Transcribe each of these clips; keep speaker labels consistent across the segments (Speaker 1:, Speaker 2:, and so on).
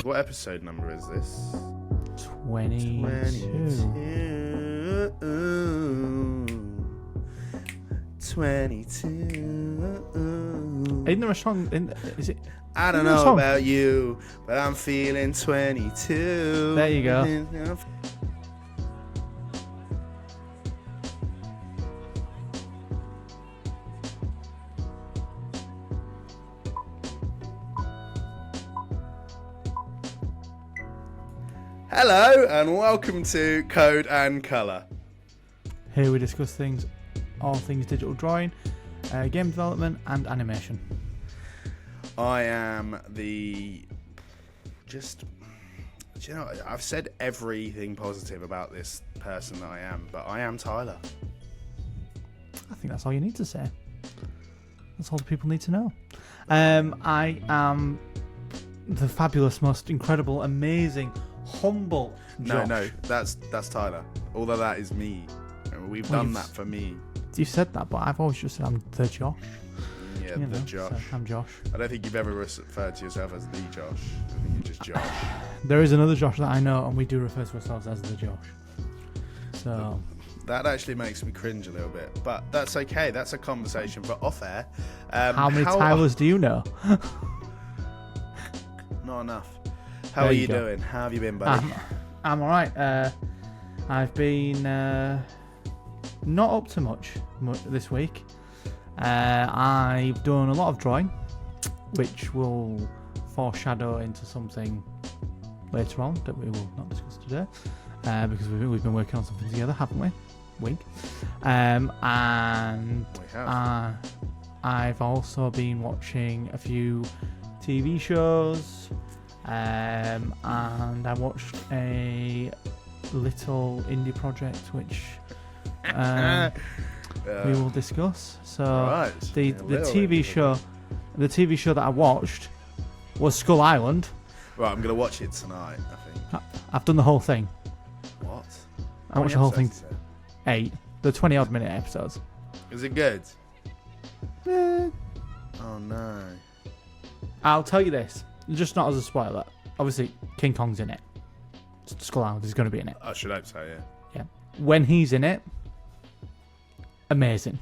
Speaker 1: What episode number is this?
Speaker 2: 22.
Speaker 1: 22.
Speaker 2: Isn't there a song? Is it?
Speaker 1: I don't know about you, but I'm feeling 22.
Speaker 2: There you go.
Speaker 1: Hello and welcome to Code and Colour.
Speaker 2: Here we discuss all things digital drawing, game development and animation.
Speaker 1: I am I've said everything positive about this person that I am, but I am Tyler.
Speaker 2: I think that's all you need to say. That's all the people need to know. I am the fabulous, most incredible, amazing, humble Josh.
Speaker 1: No, that's Tyler. Although that is me. We've done that for me.
Speaker 2: You said that, but I've always just said I'm the Josh.
Speaker 1: Yeah, the Josh.
Speaker 2: So I'm Josh.
Speaker 1: I don't think you've ever referred to yourself as the Josh. I think you're just Josh.
Speaker 2: There is another Josh that I know, and we do refer to ourselves as the Josh. So
Speaker 1: that actually makes me cringe a little bit, but that's okay. That's a conversation for off air.
Speaker 2: How many Tylers do you know?
Speaker 1: Not enough. How are you doing? How have you been, buddy?
Speaker 2: I'm all right. I've been not up to much this week. I've done a lot of drawing, which will foreshadow into something later on that we will not discuss today, because we've been working on something together, haven't we? And
Speaker 1: we have.
Speaker 2: I've also been watching a few TV shows, and I watched a little indie project which we will discuss. So
Speaker 1: right.
Speaker 2: the TV show that I watched was Skull Island.
Speaker 1: Right, I'm gonna watch it tonight. I think.
Speaker 2: I've done the whole thing.
Speaker 1: What?
Speaker 2: I watched the whole thing. 8. The 20-odd minute episodes.
Speaker 1: Is it good?
Speaker 2: Eh.
Speaker 1: Oh no.
Speaker 2: I'll tell you this, just not as a spoiler. Obviously, King Kong's in it. Skull Island is going to be in it.
Speaker 1: I should hope so, yeah.
Speaker 2: Yeah. When he's in it, amazing.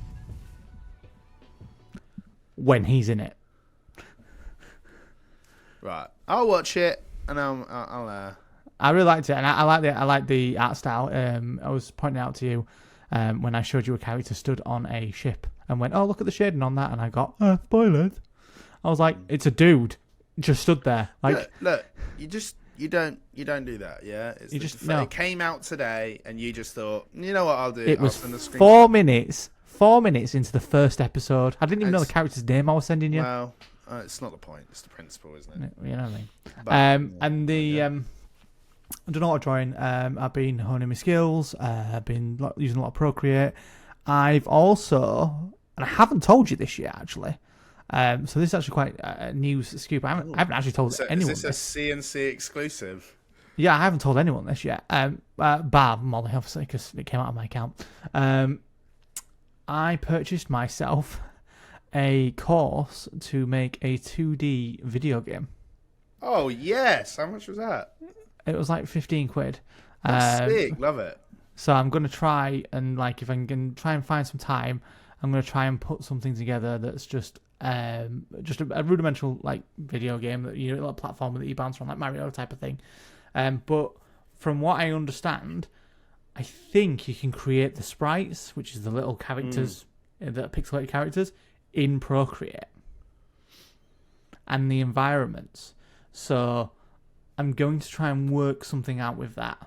Speaker 2: When he's in it.
Speaker 1: Right. I'll watch it, and I'll
Speaker 2: I really liked it, and I like the art style. I was pointing out to you when I showed you a character stood on a ship and went, "Oh, look at the shading on that," and I got spoilers. I was like, "It's a dude just stood there." Like,
Speaker 1: look, you don't do that, yeah. It came out today, and you just thought, you know what, I'll do.
Speaker 2: It was 4 minutes. 4 minutes into the first episode. I didn't even know the character's name I was sending you.
Speaker 1: Well, it's not the point. It's the principle, isn't it?
Speaker 2: You know what I mean?
Speaker 1: But,
Speaker 2: and I've done a lot of drawing. I've been honing my skills. I've been using a lot of Procreate. I've also, and I haven't told you this yet, actually. So this is actually quite a news scoop. I haven't actually told anyone.
Speaker 1: Is this a CNC exclusive?
Speaker 2: Yeah, I haven't told anyone this yet. Bar Molly, obviously, because it came out of my account. I purchased myself a course to make a 2D video game.
Speaker 1: Oh yes! How much was that?
Speaker 2: It was like 15 quid.
Speaker 1: That's sick. Love it.
Speaker 2: So I'm going to try and, like, if I can try and find some time, I'm going to try and put something together that's just a rudimental, like, video game, that a little platform that you bounce around, like Mario type of thing. But from what I understand, I think you can create the sprites, which is the little characters, the pixelated characters, in Procreate. And the environments. So I'm going to try and work something out with that.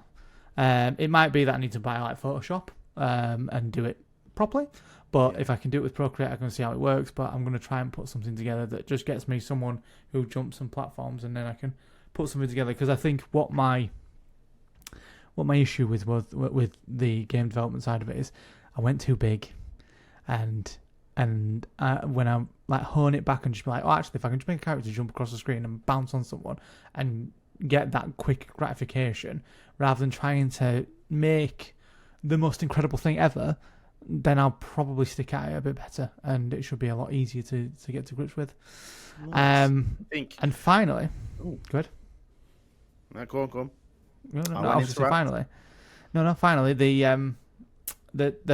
Speaker 2: It might be that I need to buy like Photoshop and do it properly. But if I can do it with Procreate, I can see how it works. But I'm going to try and put something together that just gets me someone who jumps on platforms, and then I can put something together. Because I think what my issue with the game development side of it is, I went too big, and when I like hone it back and just be like, oh, actually, if I can just make a character jump across the screen and bounce on someone and get that quick gratification, rather than trying to make the most incredible thing ever, then I'll probably stick at it a bit better, and it should be a lot easier to get to grips with.
Speaker 1: Nice.
Speaker 2: And finally, go ahead.
Speaker 1: No, go on.
Speaker 2: No, I was just say finally. No, finally the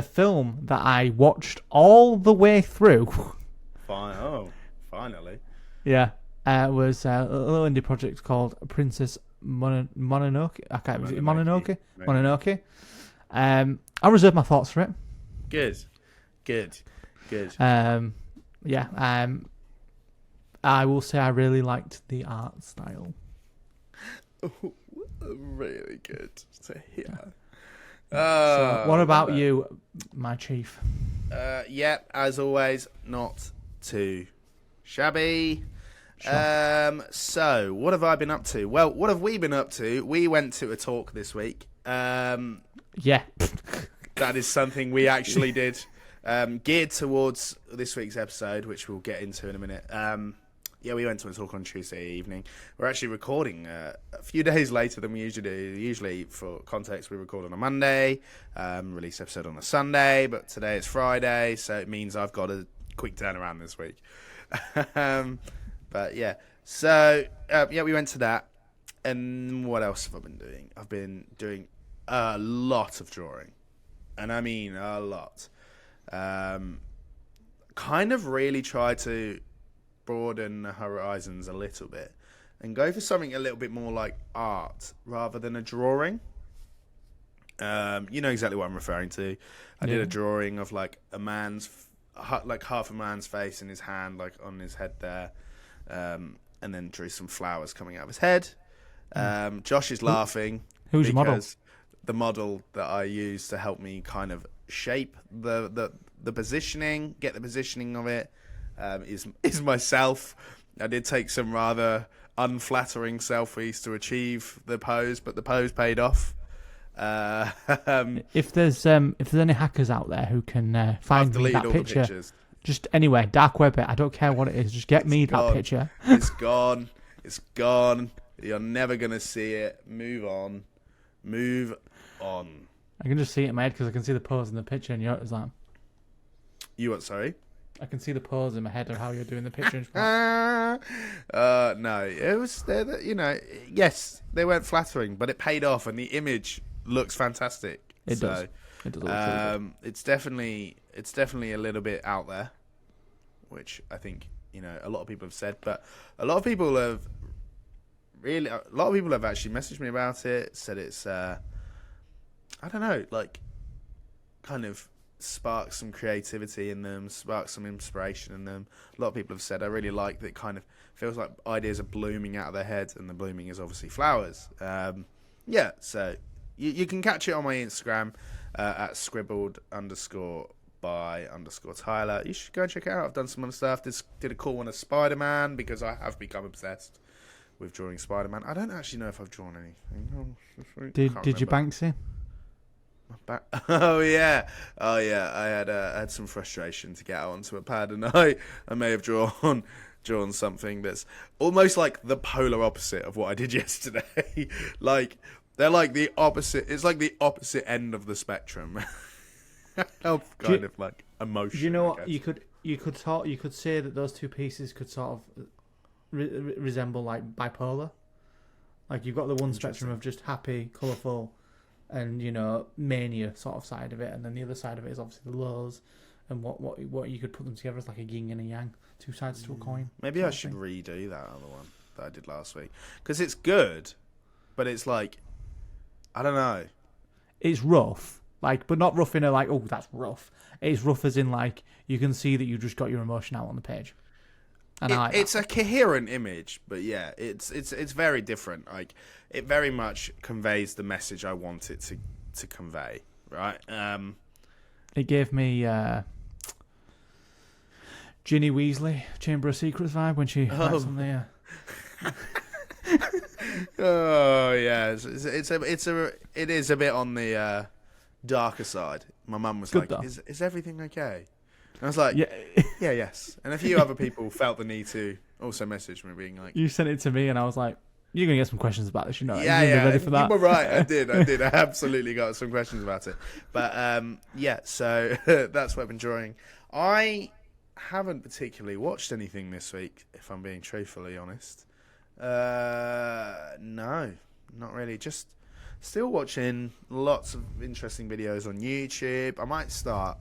Speaker 2: film that I watched all the way through.
Speaker 1: Finally.
Speaker 2: Yeah, was a little indie project called Princess Mononoke. I can't remember. Is it Mononoke? Mononoke. I'll reserve my thoughts for it.
Speaker 1: Good.
Speaker 2: Yeah. I will say I really liked the art style.
Speaker 1: Really good. So, yeah.
Speaker 2: So what about you, my chief?
Speaker 1: Yeah, as always, not too shabby.
Speaker 2: Sure.
Speaker 1: So what have I been up to? Well, what have we been up to? We went to a talk this week.
Speaker 2: Yeah.
Speaker 1: That is something we actually did, geared towards this week's episode, which we'll get into in a minute. Yeah, we went to a talk on Tuesday evening. We're actually recording a few days later than we usually do. Usually, for context, we record on a Monday, release episode on a Sunday, but today it's Friday, so it means I've got a quick turnaround this week. But yeah, so we went to that. And what else have I been doing? I've been doing a lot of drawing, and I mean a lot. Kind of really try to broaden the horizons a little bit and go for something a little bit more like art rather than a drawing. You know exactly what I'm referring to. I did a drawing of like a man's, like half a man's face and his hand like on his head there, and then drew some flowers coming out of his head. Josh is laughing.
Speaker 2: Who's your model?
Speaker 1: The model that I use to help me kind of shape the positioning, get the positioning of it, is myself. I did take some rather unflattering selfies to achieve the pose, but the pose paid off.
Speaker 2: If there's any hackers out there who can find me that picture, just anywhere, dark web it, I don't care what it is, just get me that picture.
Speaker 1: It's gone. You're never gonna see it. Move on.
Speaker 2: I can just see it in my head because I can see the pose in the picture, and yours like.
Speaker 1: You what? Sorry.
Speaker 2: I can see the pose in my head of how you're doing the picture.
Speaker 1: No, it was, yes, they weren't flattering, but it paid off, and the image looks fantastic.
Speaker 2: It does. It does look really good.
Speaker 1: It's definitely a little bit out there, which I think a lot of people have said, but a lot of people have actually messaged me about it, said it's I don't know, like kind of sparks some creativity in them, sparks some inspiration in them. A lot of people have said I really like that. It kind of feels like ideas are blooming out of their head, and the blooming is obviously flowers. So you can catch it on my Instagram at scribbled_by_Tyler. You should go and check it out. I've done some other stuff. Did a cool one of Spider-Man because I have become obsessed with drawing Spider-Man. I don't actually know if I've drawn anything.
Speaker 2: Did you Banksy?
Speaker 1: Oh yeah. I had some frustration to get out onto a pad, and I may have drawn something that's almost like the polar opposite of what I did yesterday. Like they're like the opposite. It's like the opposite end of the spectrum of kind of like emotion.
Speaker 2: Do you know what you could say that those two pieces could sort of resemble like bipolar. Like you've got the one spectrum of just happy, colourful, and mania sort of side of it, and then the other side of it is obviously the lows, and what you could put them together as like a yin and a yang, two sides to a coin.
Speaker 1: Maybe I should redo that other one that I did last week because it's good, but it's like I don't know.
Speaker 2: It's rough, like, but not rough in a like, oh, that's rough. It's rough as in like you can see that you just got your emotion out on the page. And it's
Speaker 1: a coherent image, but yeah, it's very different. Like it very much conveys the message I want it to convey, right?
Speaker 2: It gave me Ginny Weasley, Chamber of Secrets vibe when she writes on the.
Speaker 1: Oh yeah, it is a bit on the darker side. My mum was like, "Is everything okay?" And I was like, yes. And a few other people felt the need to also message me, being like,
Speaker 2: "You sent it to me," and I was like, "You're gonna get some questions about this,
Speaker 1: Yeah,
Speaker 2: You're ready for that?"
Speaker 1: You were right. I did. I absolutely got some questions about it. But so that's what I've been drawing. I haven't particularly watched anything this week, if I'm being truthfully honest. No, not really. Just still watching lots of interesting videos on YouTube. I might start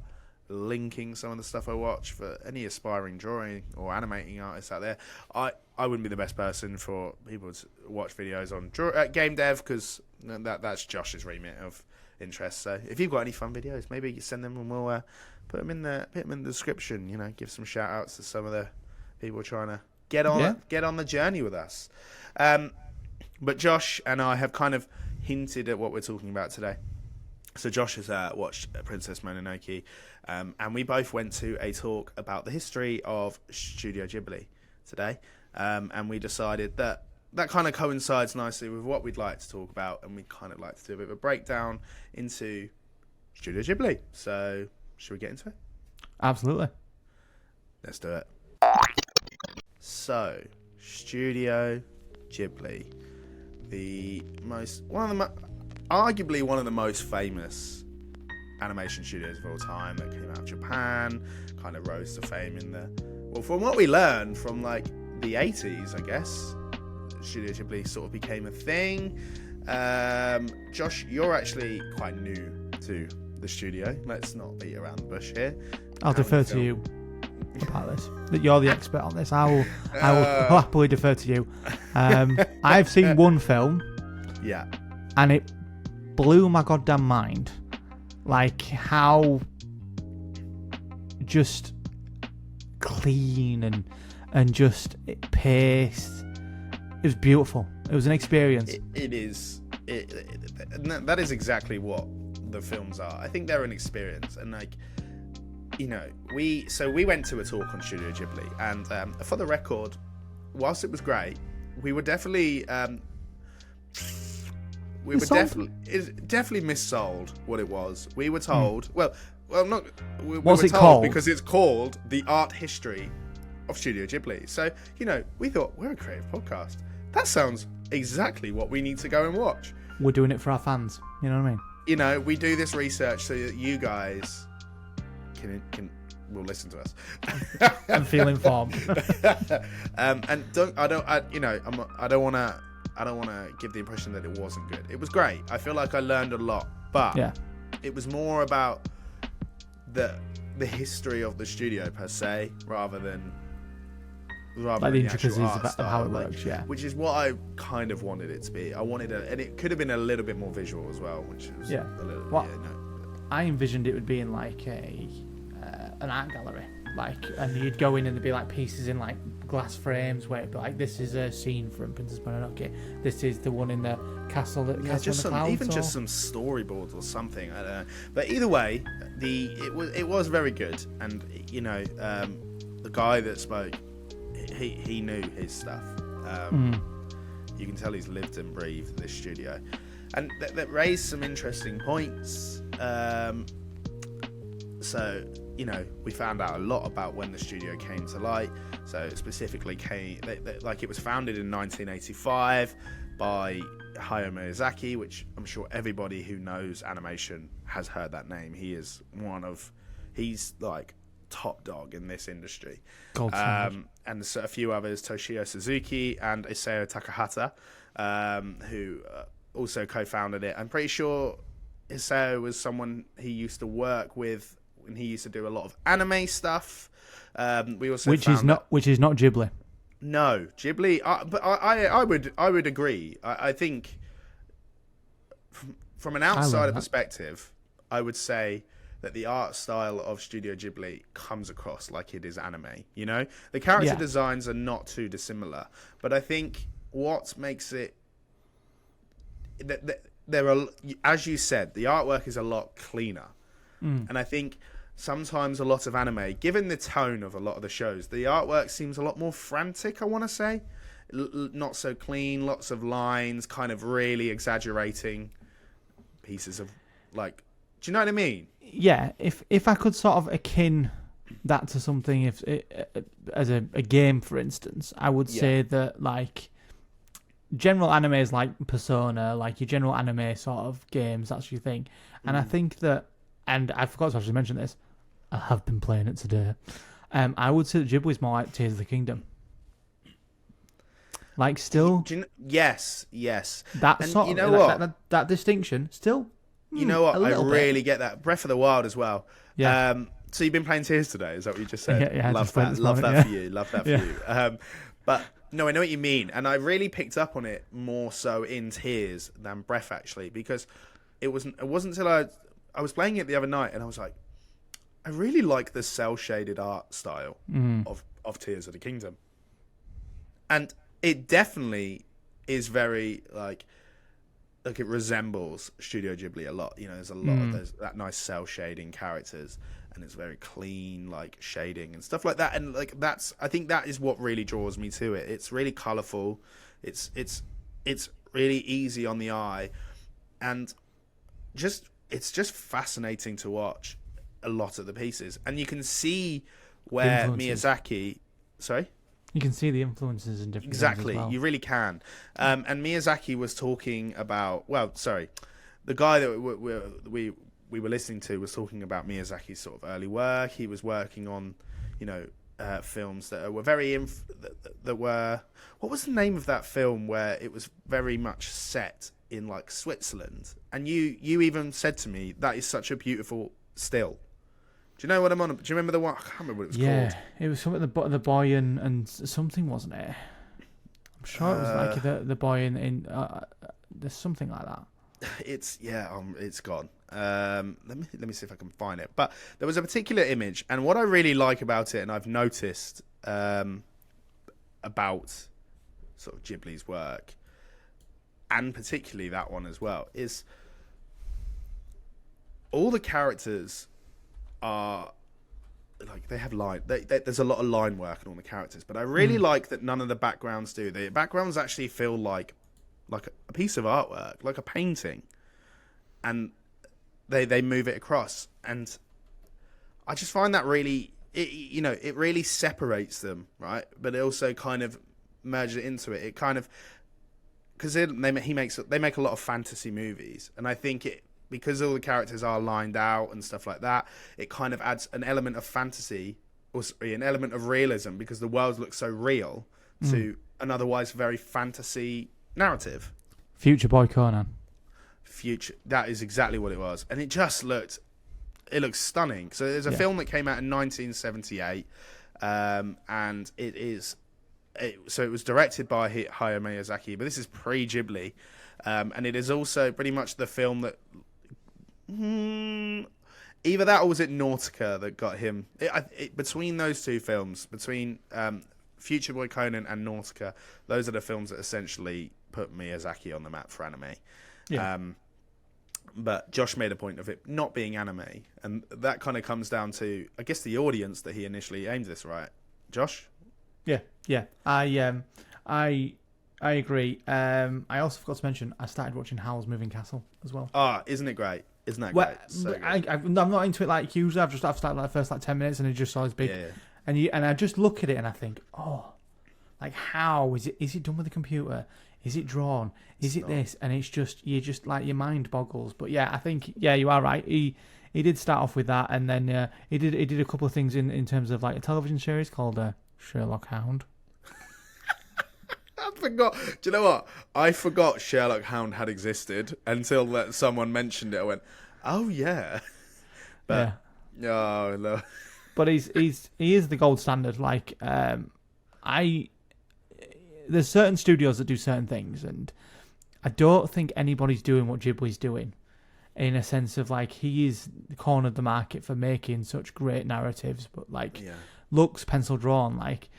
Speaker 1: linking some of the stuff I watch for any aspiring drawing or animating artists out there. I wouldn't be the best person for people to watch videos on game dev, because that's Josh's remit of interest. So if you've got any fun videos, maybe you send them and we'll put them in the description. You know, give some shout outs to some of the people trying to get on the journey with us. But Josh and I have kind of hinted at what we're talking about today. So Josh has watched Princess Mononoke, and we both went to a talk about the history of Studio Ghibli today, and we decided that kind of coincides nicely with what we'd like to talk about, and we'd kind of like to do a bit of a breakdown into Studio Ghibli. So should we get into it?
Speaker 2: Absolutely.
Speaker 1: Let's do it. So, Studio Ghibli, arguably one of the most famous animation studios of all time, that came out of Japan, kind of rose to fame from what we learned from like the 80s, I guess. Studio Ghibli sort of became a thing. Josh, you're actually quite new to the studio. Let's not beat around the bush here.
Speaker 2: I'll defer to you about this. That you're the expert on this. I will happily defer to you. I've seen one film.
Speaker 1: Yeah.
Speaker 2: And it blew my goddamn mind. Like how just clean and just paced. It was beautiful. It was an experience.
Speaker 1: It is. That is exactly what the films are. I think they're an experience, and like, you know, we went to a talk on Studio Ghibli, and for the record, whilst it was great, we were definitely definitely missold what it was. We were told, we were told
Speaker 2: called?
Speaker 1: Because it's called The Art History of Studio Ghibli. So, you know, we thought, we're a creative podcast. That sounds exactly what we need to go and watch.
Speaker 2: We're doing it for our fans. You know what I mean?
Speaker 1: You know, we do this research so that you guys will listen to us
Speaker 2: and feel informed.
Speaker 1: And I don't want to give the impression that it wasn't good. It was great. I feel like I learned a lot, but it was more about the history of the studio per se, rather than
Speaker 2: like the intricacies of how it works,
Speaker 1: which is what I kind of wanted it to be. I wanted and it could have been a little bit more visual as well, which was a little.
Speaker 2: I envisioned it would be in like an art gallery, like, and you'd go in and there'd be like pieces in like glass frames where it'd be like, this is a scene from Princess Mononoke, this is the one in the castle that
Speaker 1: just some storyboards or something. I don't know, but either way, it was very good, and you know, the guy that spoke, he knew his stuff. You can tell he's lived and breathed this studio, and that raised some interesting points. So, you know, we found out a lot about when the studio came to light. So specifically it was founded in 1985 by Hayao Miyazaki, which I'm sure everybody who knows animation has heard that name. He's like top dog in this industry. And so a few others, Toshio Suzuki and Isao Takahata, who also co-founded it. I'm pretty sure Isao was someone he used to work with when he used to do a lot of anime stuff. We also
Speaker 2: which is not Ghibli.
Speaker 1: No, Ghibli. But I would agree. I think from an outsider perspective, I would say that the art style of Studio Ghibli comes across like it is anime. You know, the character designs are not too dissimilar, but I think what makes it there are, as you said, the artwork is a lot cleaner, and I think sometimes a lot of anime, given the tone of a lot of the shows, the artwork seems a lot more frantic. I want to say, not so clean, lots of lines, kind of really exaggerating pieces of like. Do you know what I mean?
Speaker 2: Yeah, if I could sort of akin that to something, as a game, for instance, I would say that like general animes like Persona, like your general anime sort of games, that's your thing. And I think that, and I forgot to actually mention this, I have been playing it today. I would say that Ghibli's more like Tears of the Kingdom. Like, still,
Speaker 1: Yes, yes.
Speaker 2: that
Speaker 1: And
Speaker 2: sort
Speaker 1: you
Speaker 2: of
Speaker 1: know
Speaker 2: like,
Speaker 1: what?
Speaker 2: that distinction, still,
Speaker 1: You know
Speaker 2: a
Speaker 1: what? I
Speaker 2: little
Speaker 1: really
Speaker 2: bit.
Speaker 1: get that. Breath of the Wild as well.
Speaker 2: Yeah,
Speaker 1: So you've been playing Tears today? Is that what you just said?
Speaker 2: yeah. I
Speaker 1: Love
Speaker 2: just played
Speaker 1: that.
Speaker 2: this
Speaker 1: Love
Speaker 2: morning.
Speaker 1: that
Speaker 2: Yeah,
Speaker 1: for you. Love that for
Speaker 2: yeah.
Speaker 1: you. But no, I know what you mean, and I really picked up on it more so in Tears than Breath actually, because it wasn't until I was playing it the other night and I was like, I really like the cell shaded art style of Tears of the Kingdom, and it definitely is very like it resembles Studio Ghibli a lot. You know, there's that nice cell shading characters, and it's very clean, like shading and stuff like that. And like I think that is what really draws me to it. It's really colourful. It's really easy on the eye, and it's just fascinating to watch a lot of the pieces, and you can see
Speaker 2: The
Speaker 1: where
Speaker 2: influences.
Speaker 1: Miyazaki. Sorry.
Speaker 2: You can see the influences in different things as
Speaker 1: Exactly,
Speaker 2: well.
Speaker 1: you really can. And Miyazaki was talking about, well, sorry, the guy that we were listening to was talking about Miyazaki's sort of early work. He was working on, films that were that were, what was the name of that film where it was very much set in like Switzerland? And you even said to me that is such a beautiful still. Do you know what I'm on? Do you remember the one? I can't remember what it was called.
Speaker 2: It was something the boy and something, wasn't it? I'm sure it was like the boy in there's something like that.
Speaker 1: It's gone. Let me see if I can find it. But there was a particular image, and what I really like about it, and I've noticed about sort of Ghibli's work, and particularly that one as well, is all the characters are like they have there's a lot of line work in all the characters, but I really like that none of the backgrounds do. The backgrounds actually feel like a piece of artwork, like a painting, and they move it across, and I just find that really it really separates them, right? But it also kind of merges it into it. It kind of, because they make a lot of fantasy movies, and I think because all the characters are lined out and stuff like that, it kind of adds an element of fantasy, or an element of realism, because the world looks so real to an otherwise very fantasy narrative.
Speaker 2: Future Boy Conan.
Speaker 1: That is exactly what it was, and it looks stunning. So there's a film that came out in 1978, and so it was directed by Hayao Miyazaki, but this is pre-Ghibli, and it is also pretty much the film that either that or was it Nautica that got him between those two films, between Future Boy Conan and Nautica. Those are the films that essentially put Miyazaki on the map for anime. But Josh made a point of it not being anime, and that kind of comes down to, I guess, the audience that he initially aimed this, right, Josh?
Speaker 2: Yeah. I agree. I also forgot to mention I started watching Howl's Moving Castle as well.
Speaker 1: Isn't it great? Isn't that
Speaker 2: Well,
Speaker 1: great? So
Speaker 2: I'm not into it like hugely. I've started like the first 10 minutes, and it just saw this big.
Speaker 1: Yeah.
Speaker 2: And I just look at it and I think, like how is it? Is it done with a computer? Is it drawn? Is it this? And it's just like your mind boggles. But yeah, I think you are right. He did start off with that, and then he did a couple of things in terms of like a television series called Sherlock Hound.
Speaker 1: I forgot. Do you know what? I forgot Sherlock Hound had existed until someone mentioned it. I went, "Oh yeah," but oh no.
Speaker 2: But he is the gold standard. Like there's certain studios that do certain things, and I don't think anybody's doing what Ghibli's doing, in a sense of like he is cornered the market for making such great narratives, but like looks pencil drawn. Like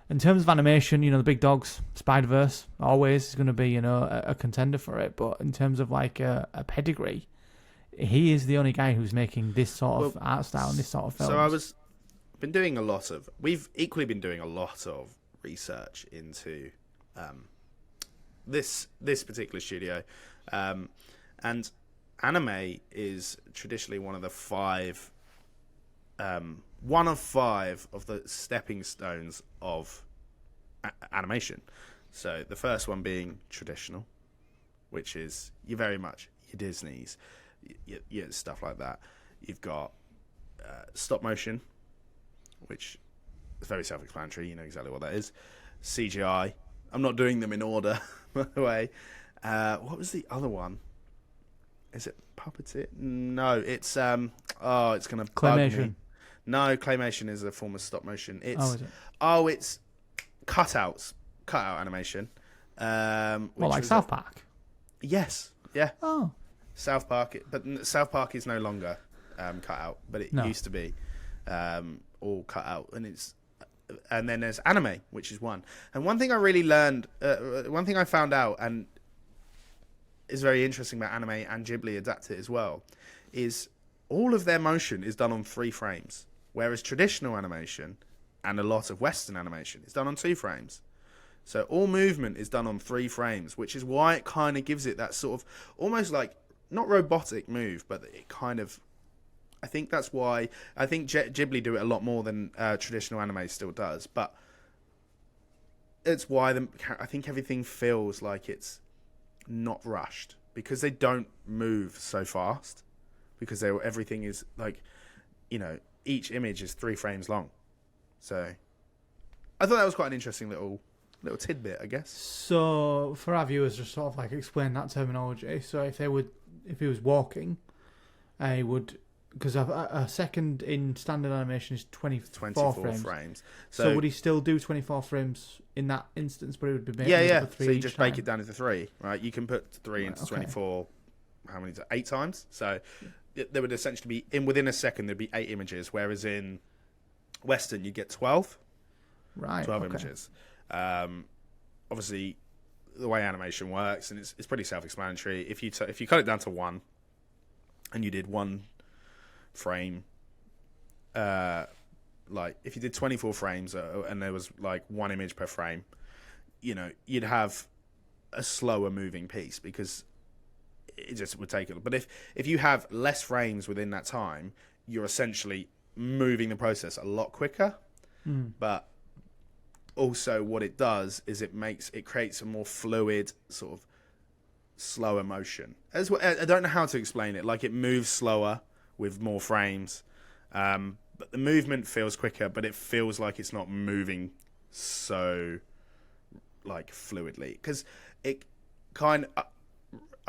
Speaker 2: in terms of animation, the big dogs, Spider-Verse always is going to be a contender for it. But in terms of like a pedigree, he is the only guy who's making this sort of art style and this sort of films.
Speaker 1: So we've equally been doing a lot of research into this particular studio, and anime is traditionally one of five of the stepping stones of animation. So the first one being traditional, which is very much your Disneys, your stuff like that. You've got stop motion, which is very self-explanatory. You know exactly what that is. CGI, I'm not doing them in order, by the way. What was the other one? Is it Puppeteer? No, it's it's gonna bug me.
Speaker 2: Claymation.
Speaker 1: No, claymation is a form of stop motion.
Speaker 2: Oh, is it?
Speaker 1: It's cutout animation.
Speaker 2: Well,
Speaker 1: Which
Speaker 2: like
Speaker 1: was
Speaker 2: South Park.
Speaker 1: Yes, yeah,
Speaker 2: Oh,
Speaker 1: South Park. But South Park is no longer cut out, but it
Speaker 2: No.
Speaker 1: used to be all cut out, and then there's anime, which is one. And one thing I really learned, one thing I found out, and is very interesting about anime and Ghibli adapted as well, is all of their motion is done on 3 frames, whereas traditional animation and a lot of Western animation is done on 2 frames. So all movement is done on 3 frames, which is why it kind of gives it that sort of almost like not robotic move, but it kind of. I think that's why I think Ghibli do it a lot more than traditional anime still does, but it's why I think everything feels like it's not rushed because they don't move so fast because everything is like, each image is 3 frames long. So I thought that was quite an interesting little tidbit, I guess.
Speaker 2: so for our viewers, just sort of like explain that terminology. So if he was walking, he would, because a second in standard animation is 24 frames. So would he still do 24 frames in that instance, but it would be made
Speaker 1: yeah.
Speaker 2: up of 3
Speaker 1: So you
Speaker 2: each
Speaker 1: just
Speaker 2: time?
Speaker 1: break it down into 3, right? You can put 3 into
Speaker 2: okay.
Speaker 1: 24. How many? 8 times. So there would essentially be within a second there'd be 8 images, whereas in Western you get 12.
Speaker 2: Right.
Speaker 1: 12 images. Obviously, the way animation works, and it's pretty self-explanatory. If you cut it down to 1, and you did 1 frame, like if you did 24 frames and there was like 1 image per frame, you'd have a slower moving piece because it just would take it. But if you have less frames within that time, you're essentially moving the process a lot quicker. But also what it does is it creates a more fluid sort of slower motion. I don't know how to explain it. Like it moves slower with more frames, but the movement feels quicker, but it feels like it's not moving so like fluidly because it kind of.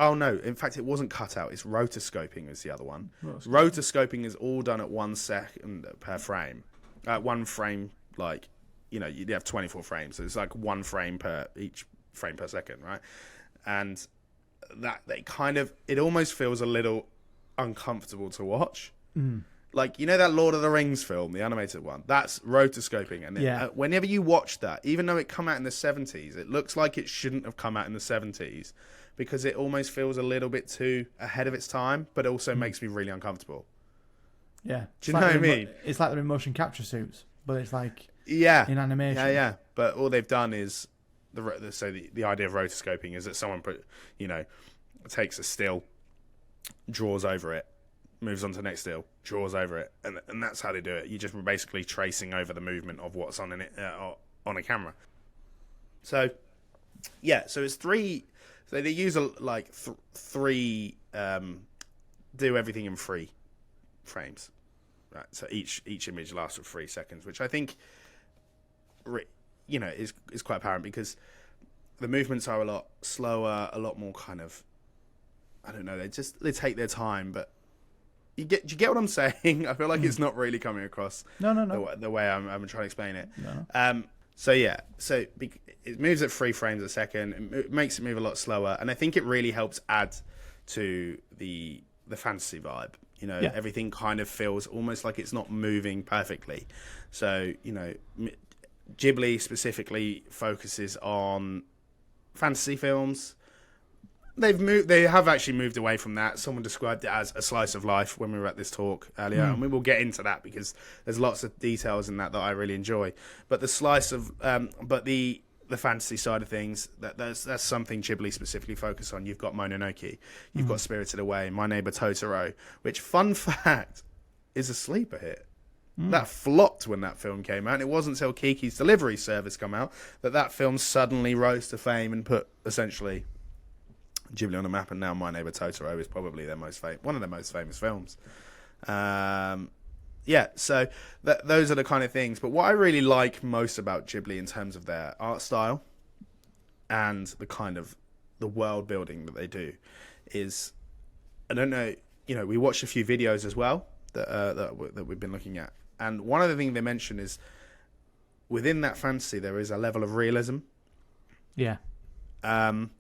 Speaker 1: Oh no! In fact, it wasn't cut out. It's rotoscoping is the other one. Rotoscoping is all done at 1 second per frame. 1 frame, like you have 24 frames, so it's like 1 frame per each frame per second, right? And that they kind of it almost feels a little uncomfortable to watch. Like that Lord of the Rings film, the animated one. That's rotoscoping, and whenever you watch that, even though it come out in the 70s, it looks like it shouldn't have come out in the 70s. Because it almost feels a little bit too ahead of its time, but also makes me really uncomfortable.
Speaker 2: Yeah.
Speaker 1: Do you know what I mean?
Speaker 2: It's like they're in motion capture suits, but it's like in animation.
Speaker 1: Yeah. But all they've done is the idea of rotoscoping is that someone takes a still, draws over it, moves on to the next still, draws over it, and that's how they do it. You're just basically tracing over the movement of what's on on a camera. So so it's 3. So they use 3, do everything in 3 frames, right? So each image lasts for 3 seconds, which I think, is quite apparent because the movements are a lot slower, a lot more kind of, I don't know, they take their time, but do you get what I'm saying? I feel like it's not really coming across.
Speaker 2: No.
Speaker 1: The way I'm trying to explain it.
Speaker 2: No.
Speaker 1: So it moves at 3 frames a second. It makes it move a lot slower, and I think it really helps add to the fantasy vibe. Everything kind of feels almost like it's not moving perfectly. So Ghibli specifically focuses on fantasy films. They have actually moved away from that. Someone described it as a slice of life when we were at this talk earlier, and we will get into that because there's lots of details in that I really enjoy. But the slice of, but the fantasy side of things, that's something Ghibli specifically focus on. You've got Mononoke, you've got Spirited Away, My Neighbor Totoro, which, fun fact, is a sleeper hit. That flopped when that film came out, and it wasn't until Kiki's Delivery Service come out that film suddenly rose to fame and put essentially Ghibli on a map, and now My Neighbor Totoro is probably one of their most famous films. So those are the kind of things. But what I really like most about Ghibli in terms of their art style and the kind of the world building that they do is, I don't know, we watched a few videos as well that we've been looking at, and one of the things they mention is within that fantasy there is a level of realism.
Speaker 2: Yeah.
Speaker 1: And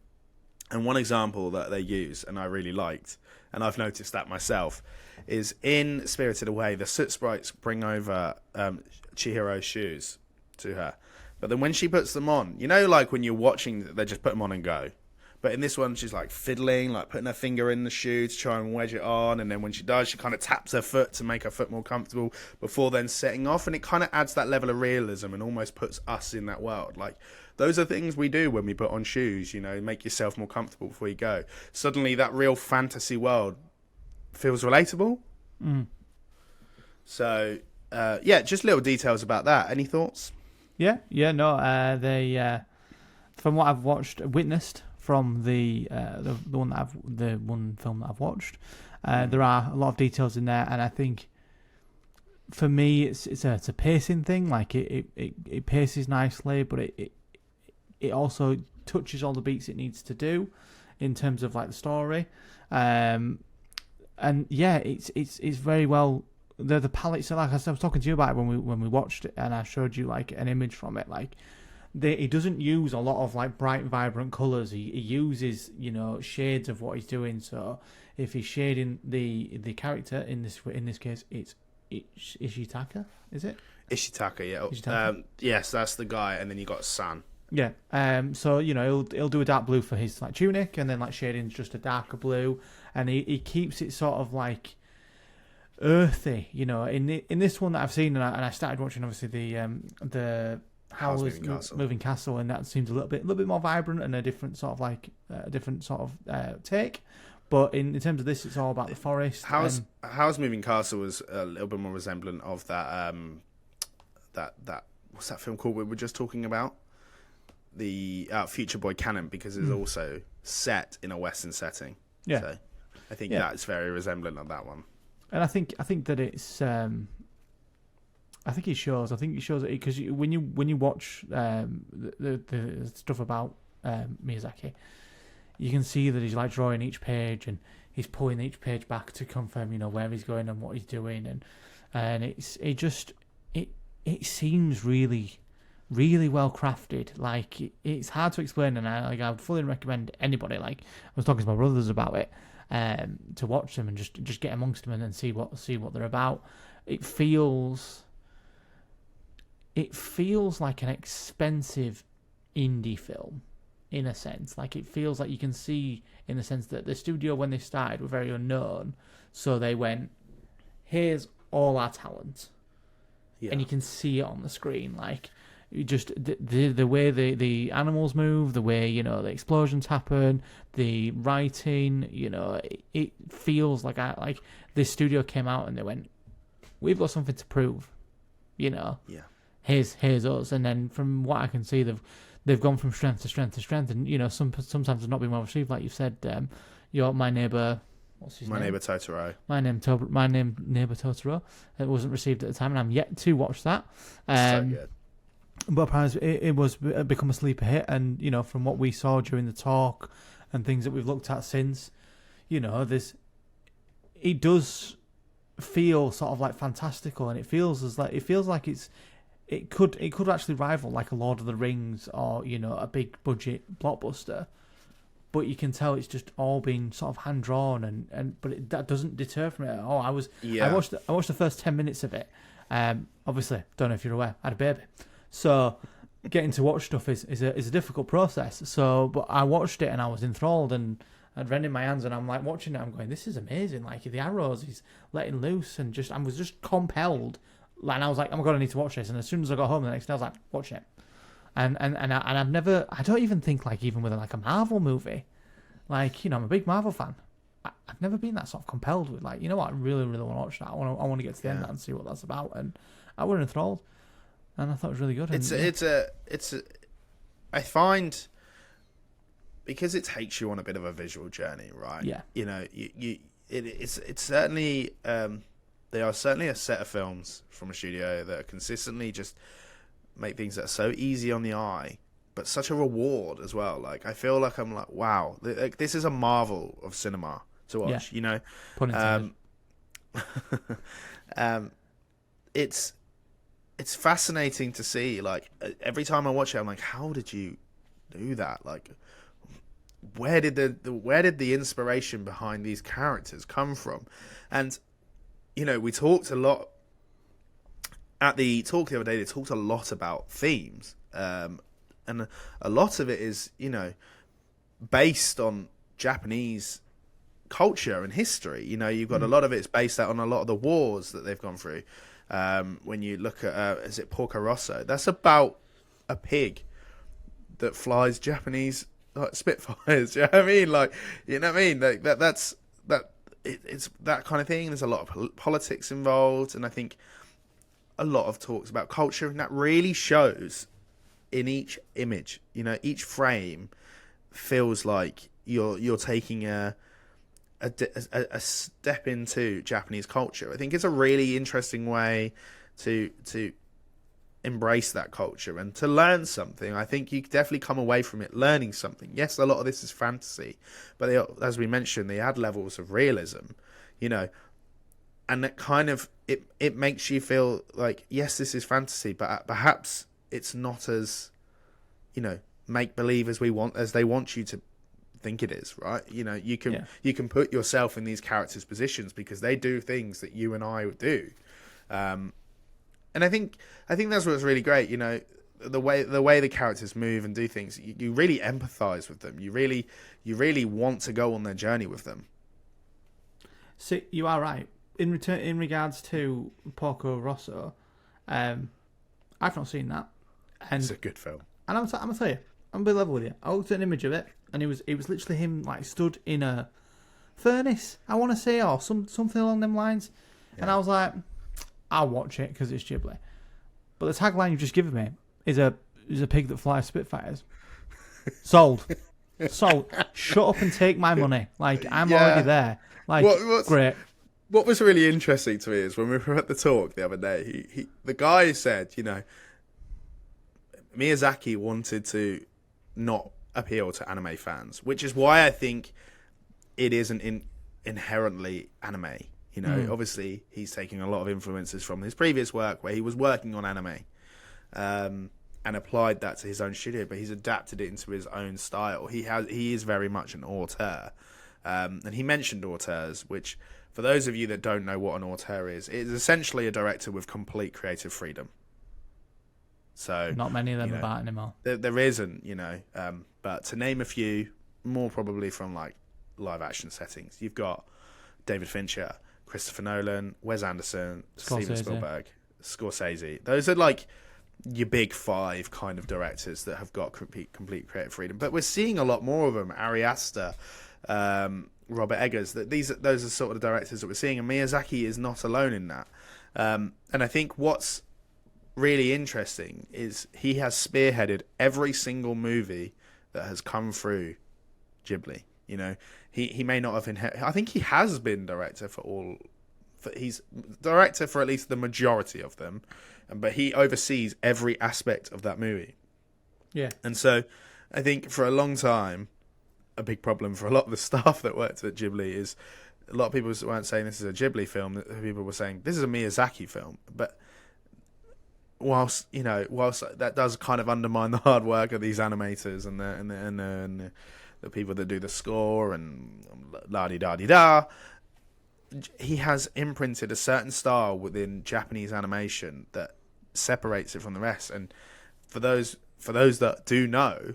Speaker 1: one example that they use, and I really liked, and I've noticed that myself, is in Spirited Away, the soot sprites bring over Chihiro's shoes to her. But then when she puts them on, like when you're watching, they just put them on and go. But in this one, she's like fiddling, like putting her finger in the shoe to try and wedge it on. And then when she does, she kind of taps her foot to make her foot more comfortable before then setting off. And it kind of adds that level of realism and almost puts us in that world. Like, those are things we do when we put on shoes, make yourself more comfortable before you go. Suddenly that real fantasy world feels relatable.
Speaker 2: Mm.
Speaker 1: So, just little details about that. Any thoughts?
Speaker 2: No, they, from what I've witnessed from the one film that I've watched, there are a lot of details in there, and I think for me it's a pacing thing. Like it paces nicely, but it also touches all the beats it needs to do in terms of like the story, and it's very well. The palettes, like I was talking to you about it when we watched it, and I showed you like an image from it. Like he doesn't use a lot of like bright, vibrant colours. He uses shades of what he's doing. So if he's shading the character in this case, it's Ishitaka, is it?
Speaker 1: Ishitaka, yeah.
Speaker 2: Ishitaka?
Speaker 1: Yes, that's the guy, and then you got San.
Speaker 2: Yeah. So he'll do a dark blue for his like tunic, and then like shading's just a darker blue, and he keeps it sort of like earthy, in this one that I've seen, and I started watching obviously the Howl's Moving Castle, and that seems a little bit more vibrant and a different sort of take. But in terms of this, it's all about the forest.
Speaker 1: Howl's Moving Castle was a little bit more resemblant of that that what's that film called we were just talking about, the Future Boy Canon, because it's also set in a Western setting.
Speaker 2: Yeah,
Speaker 1: so I think that's very resemblant of that one.
Speaker 2: And I think that it's I think it shows it because when you watch the stuff about Miyazaki, you can see that he's like drawing each page and he's pulling each page back to confirm where he's going and what he's doing, and it seems really well crafted. Like it's hard to explain, and I would fully recommend anybody. Like I was talking to my brothers about it. To watch them and just get amongst them and then see what they're about. It feels like an expensive indie film in a sense. Like it feels like you can see in the sense that the studio when they started were very unknown, so they went, here's all our talent, and you can see it on the screen. Like just the way the animals move, the way the explosions happen, the writing, it feels like this studio came out and they went, we've got something to prove, here's us. And then from what I can see, they've gone from strength to strength to strength, and sometimes it's not been well received, like you've said. My neighbour, what's his name?
Speaker 1: Neighbour Totoro.
Speaker 2: My name Neighbour Totoro. It wasn't received at the time, and I'm yet to watch that.
Speaker 1: So good.
Speaker 2: But apparently it was become a sleeper hit, and from what we saw during the talk and things that we've looked at since, it does feel sort of like fantastical, and it feels like it could actually rival like a Lord of the Rings or a big budget blockbuster. But you can tell it's just all been sort of hand drawn, but that doesn't deter from it at all. I watched the first 10 minutes of it. Obviously, don't know if you're aware, I had a baby. So getting to watch stuff is a difficult process. So, but I watched it and I was enthralled, and I'd read in my hands, and I'm like watching it. I'm going, this is amazing. Like the arrows he's letting loose, and I was just compelled. And I was like, oh my god, I need to watch this. And as soon as I got home the next day, I was like, watching it. And I don't even think like even with like a Marvel movie, like I'm a big Marvel fan. I've never been that sort of compelled with like, what, I really really want to watch that. I want to get to the end of that and see what that's about. And I was enthralled. And I thought it was really good.
Speaker 1: I find, because it takes you on a bit of a visual journey, right?
Speaker 2: Yeah.
Speaker 1: It's certainly, they are certainly a set of films from a studio that consistently just make things that are so easy on the eye, but such a reward as well. Like I feel like I'm like, wow, this is a marvel of cinema to watch.
Speaker 2: Pun intended.
Speaker 1: It's fascinating to see. Like every time I watch it, I'm like, how did you do that? Like, where did the inspiration behind these characters come from? And we talked a lot at the talk the other day. They talked a lot about themes, and a lot of it is based on Japanese culture and history. You've got a lot of it's based out on a lot of the wars that they've gone through. When you look at is it Porco Rosso? That's about a pig that flies Japanese Spitfires. You know what I mean? Like, you know what I mean? Like it's that kind of thing. There's a lot of politics involved, and I think a lot of talks about culture, and that really shows in each image. Each frame feels like you're taking a step into Japanese culture. I think it's a really interesting way to embrace that culture and to learn something. I think you definitely come away from it learning something. Yes, a lot of this is fantasy, but as we mentioned, they add levels of realism, and that kind of it makes you feel like, yes, this is fantasy, but perhaps it's not as make believe as they want you to think it is, right? You can put yourself in these characters' positions because they do things that you and I would do, and I think that's what's really great. The way the characters move and do things, you really empathize with them. You really want to go on their journey with them.
Speaker 2: So you are right in regards to Porco Rosso. I've not seen that, and
Speaker 1: it's a good film.
Speaker 2: And I'm gonna tell you, I'm gonna be level with you. I looked at an image of it, and it was literally him like stood in a furnace, I want to say, or something along them lines. Yeah. And I was like, I'll watch it because it's Ghibli. But the tagline you've just given me is a pig that flies Spitfires. Sold. Shut up and take my money. Like, I'm already there. Like, great.
Speaker 1: What was really interesting to me is when we were at the talk the other day, the guy said, Miyazaki wanted to not appeal to anime fans, which is why I think it isn't inherently anime. Obviously he's taking a lot of influences from his previous work where he was working on anime, and applied that to his own studio, but he's adapted it into his own style. He is very much an auteur, and he mentioned auteurs, which for those of you that don't know what an auteur is, it is essentially a director with complete creative freedom. So
Speaker 2: not many of them about anymore.
Speaker 1: There isn't, but to name a few, more probably from like live action settings, you've got David Fincher, Christopher Nolan, Wes Anderson, Steven Spielberg, Scorsese. Those are like your big five kind of directors that have got complete creative freedom. But we're seeing a lot more of them. Ari Aster, Robert Eggers. Those are sort of the directors that we're seeing, and Miyazaki is not alone in that. And I think what's really interesting is he has spearheaded every single movie that has come through Ghibli. He may not have inherited. I think he has been director he's director for at least the majority of them, but he oversees every aspect of that movie.
Speaker 2: Yeah.
Speaker 1: And so I think for a long time, a big problem for a lot of the staff that worked at Ghibli is a lot of people weren't saying this is a Ghibli film. People were saying this is a Miyazaki film. But whilst that does kind of undermine the hard work of these animators and the people that do the score and la-di-da-di-da, he has imprinted a certain style within Japanese animation that separates it from the rest. And for those that do know,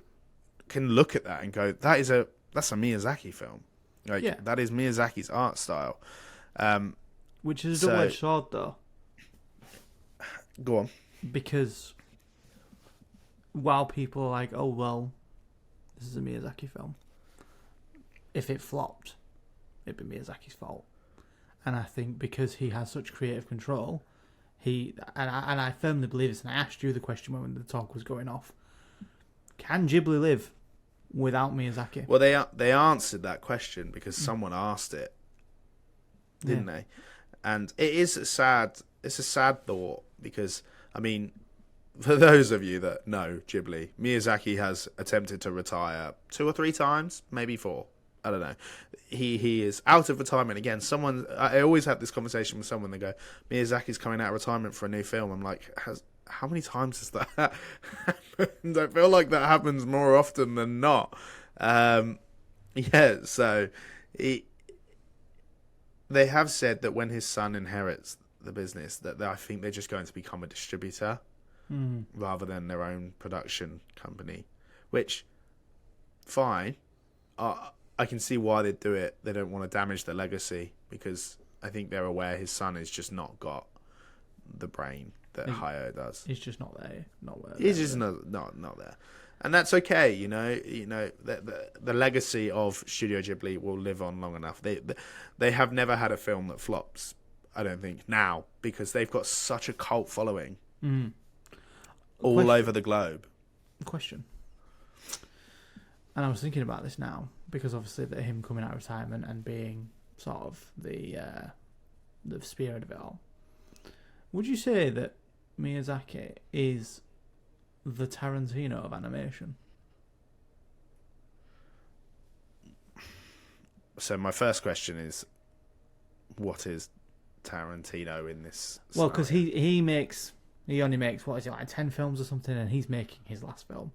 Speaker 1: can look at that and go, that's a Miyazaki film. That is Miyazaki's art style.
Speaker 2: Which is a double-edged sword, though.
Speaker 1: Go on.
Speaker 2: Because while people are like, oh, well, this is a Miyazaki film, if it flopped, it'd be Miyazaki's fault. And I think because he has such creative control, and I firmly believe this, and I asked you the question when the talk was going off, can Ghibli live without Miyazaki?
Speaker 1: Well, they answered that question because someone asked it, didn't they? And it is it's a sad thought because, I mean, for those of you that know Ghibli, Miyazaki has attempted to retire 2 or 3 times, maybe 4. I don't know. He is out of retirement again. I always have this conversation with someone. They go, Miyazaki's coming out of retirement for a new film. I'm like, how many times has that happened? I feel like that happens more often than not. So they have said that when his son inherits the business, that I think they're just going to become a distributor rather than their own production company, which, fine. I can see why they'd do it. They don't want to damage the legacy, because I think they're aware his son has just not got the brain that Hayao does.
Speaker 2: He's just not there.
Speaker 1: He's just not there. And that's okay, you know. The legacy of Studio Ghibli will live on long enough. They have never had a film that flops, I don't think, now, because they've got such a cult following all over the globe.
Speaker 2: Question. And I was thinking about this now, because obviously that him coming out of retirement and being sort of the spirit of it all. Would you say that Miyazaki is the Tarantino of animation?
Speaker 1: So my first question is, what is Tarantino in this scenario?
Speaker 2: Well, because he only makes, what is it, like 10 films or something, and he's making his last film.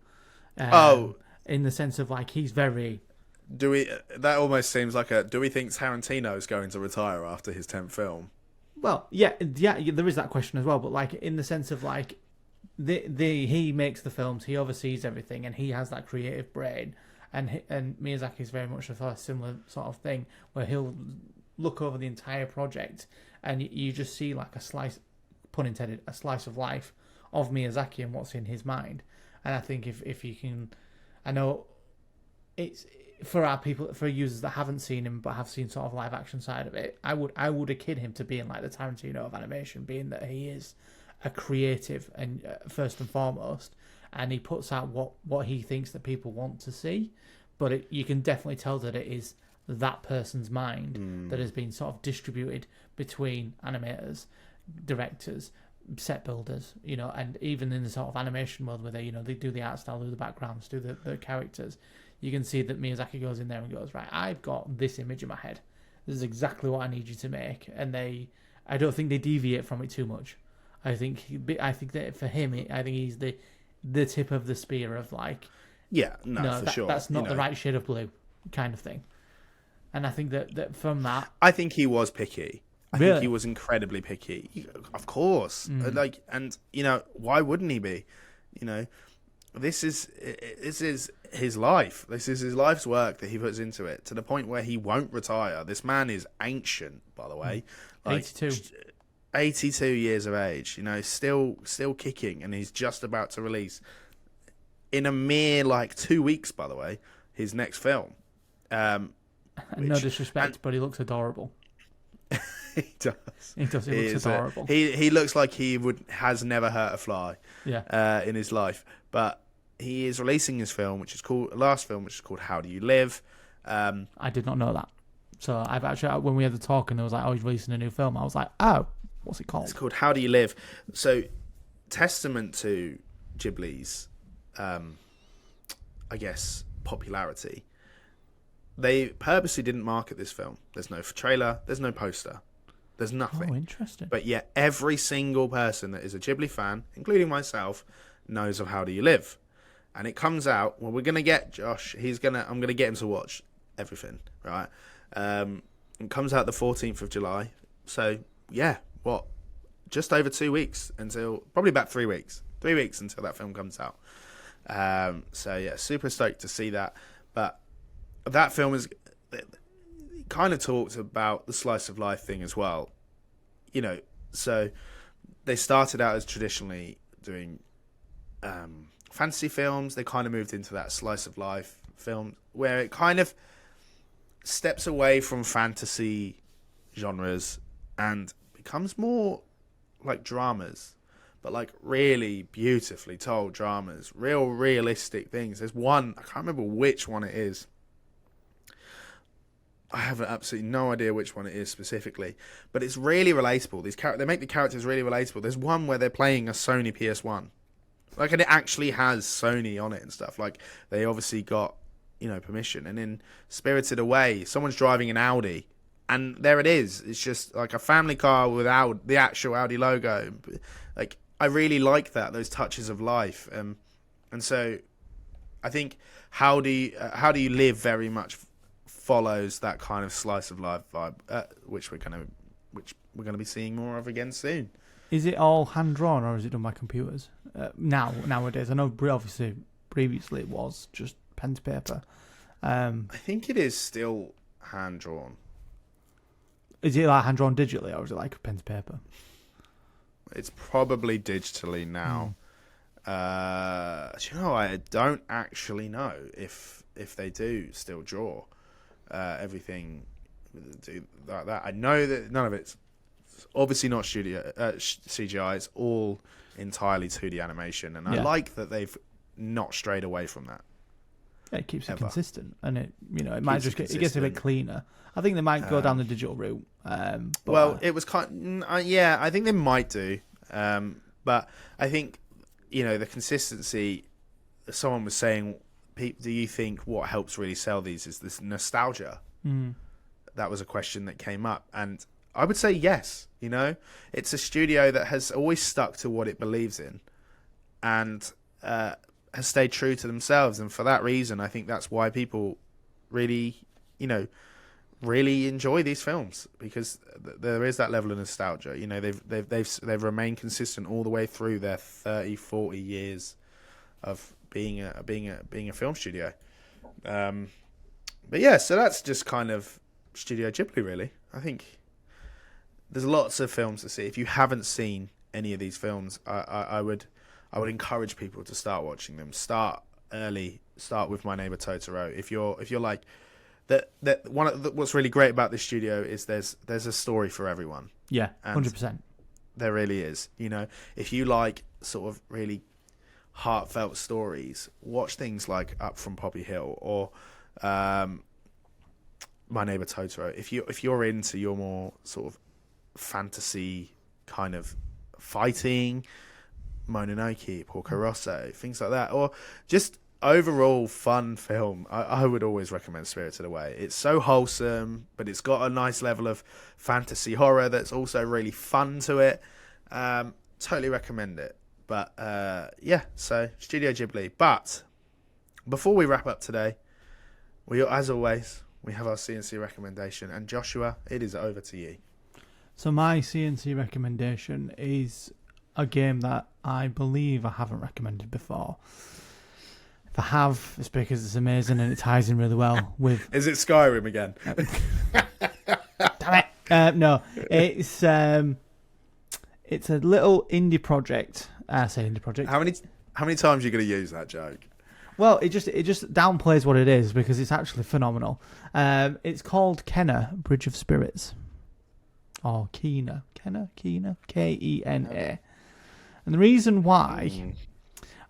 Speaker 2: In the sense of, like, he's very...
Speaker 1: That almost seems like do we think Tarantino is going to retire after his 10th film?
Speaker 2: Well, yeah, there is that question as well, but, like, in the sense of, like, he makes the films, he oversees everything, and he has that creative brain, and Miyazaki is very much a similar sort of thing, where he'll look over the entire project, and you just see, like, a slice, pun intended, a slice of life of Miyazaki and what's in his mind. And I think if you can... I know it's for users that haven't seen him but have seen sort of live action side of it. I would akin him to being like the Tarantino of animation, being that he is a creative and first and foremost, and he puts out what he thinks that people want to see. But you can definitely tell that it is that person's mind that has been sort of distributed between animators, directors, set builders, and even in the sort of animation world where they do the art style, do the backgrounds, do the characters, you can see that Miyazaki goes in there and goes, right, I've got this image in my head. This is exactly what I need you to make. And I don't think they deviate from it too much. I think that for him, I think he's the tip of the spear of, like,
Speaker 1: for sure.
Speaker 2: That's not the right shade of blue kind of thing. And I think that from that,
Speaker 1: I think he was picky. I
Speaker 2: Really?
Speaker 1: think he was incredibly picky. Of course. Why wouldn't he be? This is his life. This is his life's work that he puts into it, to the point where he won't retire. This man is ancient, by the way. 82 years of age, still kicking, and he's just about to release, in a mere, 2 weeks, by the way, his next film.
Speaker 2: No disrespect, but he looks adorable.
Speaker 1: He does.
Speaker 2: He looks adorable.
Speaker 1: He looks like he has never hurt a fly.
Speaker 2: Yeah.
Speaker 1: In his life, but he is releasing his film, which is called How Do You Live?
Speaker 2: I did not know that. So I've actually, when we had the talk and it was like, oh, he's releasing a new film, I was like, oh, what's it called?
Speaker 1: It's called How Do You Live? So, testament to Ghibli's, I guess, popularity. They purposely didn't market this film. There's no trailer. There's no poster. There's nothing.
Speaker 2: Oh, interesting.
Speaker 1: But yet, every single person that is a Ghibli fan, including myself, knows of How Do You Live? And it comes out. Well, we're gonna get Josh. I'm gonna get him to watch everything, right? It comes out the 14th of July. So yeah, just over 2 weeks until, probably about 3 weeks. 3 weeks until that film comes out. So yeah, super stoked to see that. But that film kind of talks about the slice of life thing as well. So they started out as traditionally doing fantasy films. They kind of moved into that slice of life film, where it kind of steps away from fantasy genres and becomes more like dramas, but like really beautifully told dramas, real realistic things. There's one, I can't remember which one it is. I have absolutely no idea which one it is specifically, but it's really relatable. They make the characters really relatable. There's one where they're playing a Sony PS1, Like, and it actually has Sony on it and stuff. Like, they obviously got, permission. And in Spirited Away, someone's driving an Audi, and there it is. It's just like a family car without the actual Audi logo. Like, I really like that, those touches of life. And so, I think How Do You Live very much follows that kind of slice of life vibe, which we're gonna be seeing more of again soon.
Speaker 2: Is it all hand drawn or is it done by computers nowadays? I know obviously previously it was just pen to paper.
Speaker 1: I think it is still hand drawn.
Speaker 2: Is it like hand drawn digitally or is it like pen to paper?
Speaker 1: It's probably digitally now. I don't actually know if they do still draw everything like that. I know that none of it's obviously not CGI. It's all entirely 2D animation, and I like that they've not strayed away from that.
Speaker 2: Yeah, it keeps it consistent, and it might just it gets a bit cleaner. I think they might go down the digital route.
Speaker 1: It was I think they might do, but I think the consistency. Someone was saying, do you think what helps really sell these is this nostalgia? That was a question that came up, and I would say yes. It's a studio that has always stuck to what it believes in, and has stayed true to themselves. And for that reason, I think that's why people really, really enjoy these films, because there is that level of nostalgia. They've remained consistent all the way through their 30, 40 years of being a film studio. But yeah, so that's just kind of Studio Ghibli, really. I think there's lots of films to see. If you haven't seen any of these films, I would encourage people to start watching them. Start early. Start with My Neighbor Totoro. If you're like that what's really great about this studio is there's a story for everyone.
Speaker 2: Yeah, 100%.
Speaker 1: There really is. If you like sort of really heartfelt stories, watch things like Up from Poppy Hill or My Neighbor Totoro. If you're into your more sort of fantasy kind of fighting, Mononoke, Porco Rosso, things like that, or just overall fun film, I would always recommend Spirited Away. It's so wholesome, but it's got a nice level of fantasy horror that's also really fun to it. Totally recommend it. But so Studio Ghibli. But before we wrap up today, as always, we have our CNC recommendation. And Joshua, it is over to you.
Speaker 2: So my CNC recommendation is a game that I believe I haven't recommended before. If I have, it's because it's amazing and it ties in really well with...
Speaker 1: Is it Skyrim again?
Speaker 2: Damn it! No, it's a little indie project. I say indie project.
Speaker 1: How many times are you going to use that joke?
Speaker 2: Well, it just downplays what it is because it's actually phenomenal. It's called Kena, Bridge of Spirits. Or Kena, Kena, Kena. And the reason why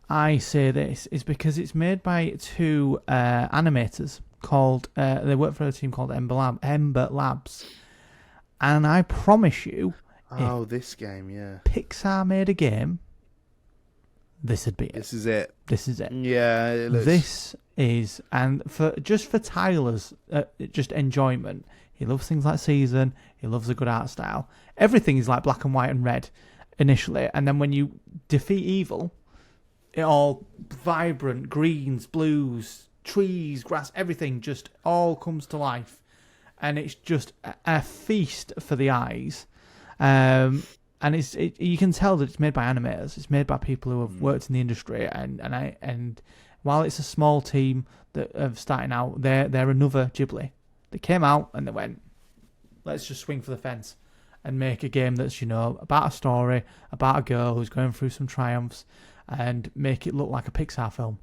Speaker 2: I say this is because it's made by two animators called, they work for a team called Ember Labs. And I promise you,
Speaker 1: this game, yeah.
Speaker 2: Pixar made a game, this would be it.
Speaker 1: This is it.
Speaker 2: Yeah,
Speaker 1: it looks...
Speaker 2: This is, and for Tyler's just enjoyment, he loves things like Season, he loves a good art style. Everything is like black and white and red initially, and then when you defeat evil, it all vibrant greens, blues, trees, grass, everything just all comes to life, and it's just a feast for the eyes. And you can tell that it's made by animators. It's made by people who have worked in the industry, and while it's a small team that are starting out, they're another Ghibli. They came out and they went, let's just swing for the fence and make a game that's about a story, about a girl who's going through some triumphs, and make it look like a Pixar film.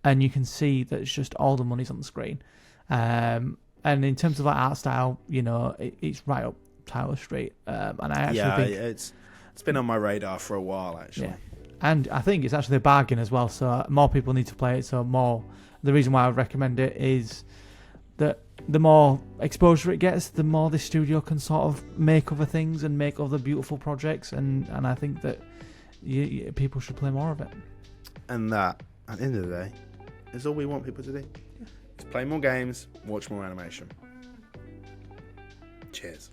Speaker 2: And you can see that it's just all the money's on the screen. And in terms of like art style, it's right up Tyler Street. And I actually think
Speaker 1: it's been on my radar for a while, actually.
Speaker 2: Yeah. And I think it's actually a bargain as well. So more people need to play it. The reason why I would recommend it is that the more exposure it gets, the more this studio can sort of make other things and make other beautiful projects. And I think that people should play more of it.
Speaker 1: And that, at the end of the day, is all we want people to do. Is play more games, watch more animation. Cheers.